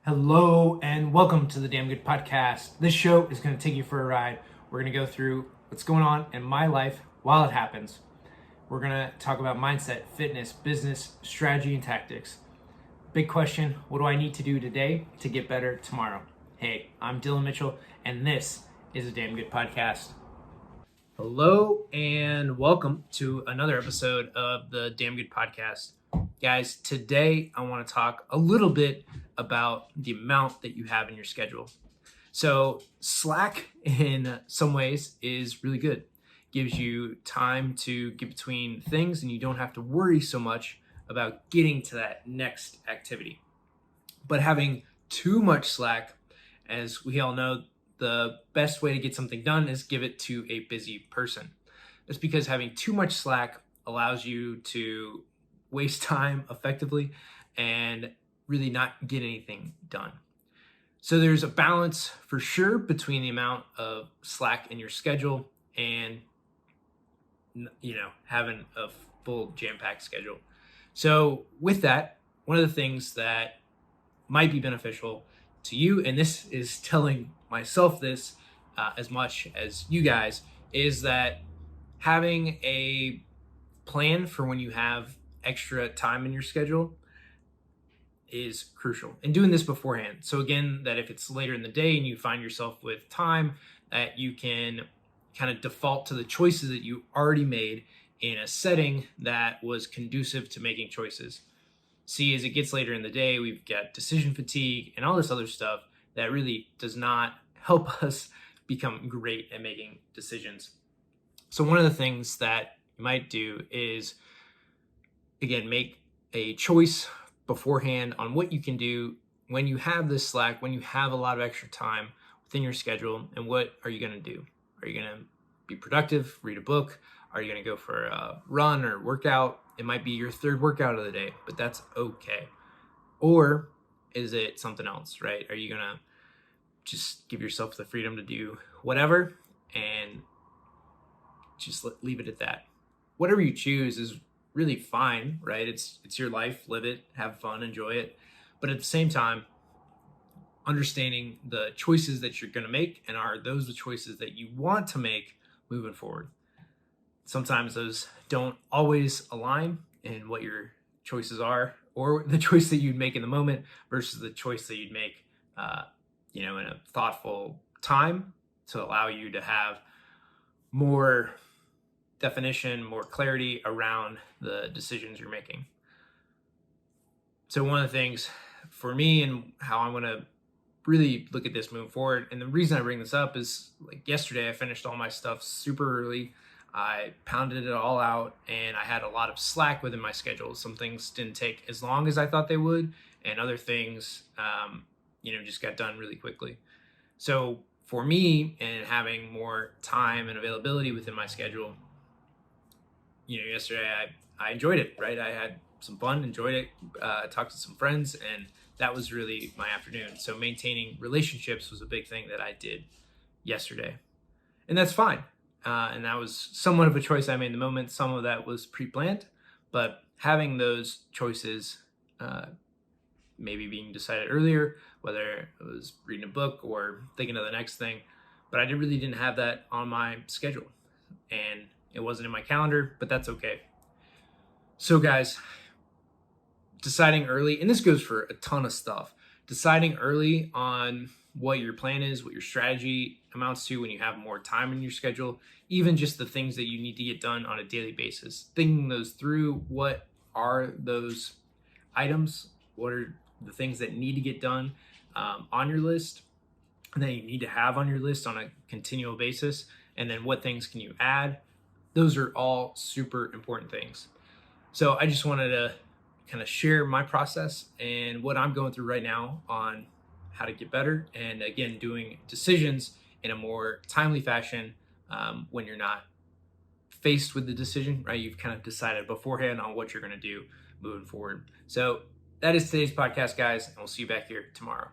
Hello and welcome to the Damn Good Podcast. This show is going to take you for a ride. We're going to go through what's going on in my life while it happens. We're going to talk about mindset, fitness, business, strategy, and tactics. Big question, what do I need to do today to get better tomorrow? Hey, I'm Dillon Mitchell, and this is a Damn Good Podcast. Hello and welcome to another episode of the Damn Good Podcast. Guys, today I want to talk a little bit about the amount that you have in your schedule. So Slack in some ways is really good. Gives you time to get between things and you don't have to worry so much about getting to that next activity. But having too much Slack, as we all know, the best way to get something done is give it to a busy person. That's because having too much Slack allows you to waste time effectively and really not get anything done. So there's a balance for sure between the amount of Slack in your schedule and having a full jam-packed schedule. So with that, one of the things that might be beneficial to you, and this is telling myself this as much as you guys, is that having a plan for when you have extra time in your schedule is crucial, and doing this beforehand. So again, that if it's later in the day and you find yourself with time, that you can kind of default to the choices that you already made in a setting that was conducive to making choices. See, as it gets later in the day, we've got decision fatigue and all this other stuff that really does not help us become great at making decisions. So one of the things that you might do is, again, make a choice beforehand on what you can do when you have this Slack, when you have a lot of extra time within your schedule, and what are you going to do? Are you going to be productive, read a book? Are you going to go for a run or workout? It might be your third workout of the day, but that's okay. Or is it something else, right? Are you going to just give yourself the freedom to do whatever and just leave it at that? Whatever you choose is really fine, right? It's your life, live it, have fun, enjoy it. But at the same time, understanding the choices that you're going to make, and are those the choices that you want to make moving forward. Sometimes those don't always align in what your choices are, or the choice that you'd make in the moment versus the choice that you'd make in a thoughtful time to allow you to have more definition, more clarity around the decisions you're making. So one of the things for me and how I'm going to really look at this moving forward, and the reason I bring this up is, like, yesterday I finished all my stuff super early. I pounded it all out and I had a lot of slack within my schedule. Some things didn't take as long as I thought they would, and other things just got done really quickly. So for me, and having more time and availability within my schedule, yesterday I enjoyed it, right? I had some fun, enjoyed it, talked to some friends, and that was really my afternoon. So maintaining relationships was a big thing that I did yesterday. And that's fine. And that was somewhat of a choice I made in the moment. Some of that was pre-planned, but having those choices maybe being decided earlier, whether it was reading a book or thinking of the next thing, but I really didn't have that on my schedule. And it wasn't in my calendar, but that's okay. So guys, deciding early, and this goes for a ton of stuff, deciding early on what your plan is, what your strategy amounts to when you have more time in your schedule, even just the things that you need to get done on a daily basis, thinking those through. What are those items? What are the things that need to get done on your list, and that you need to have on your list on a continual basis? And then what things can you add? Those are all super important things. So I just wanted to kind of share my process and what I'm going through right now on how to get better. And again, doing decisions in a more timely fashion when you're not faced with the decision, right? You've kind of decided beforehand on what you're going to do moving forward. So that is today's podcast, guys, and we'll see you back here tomorrow.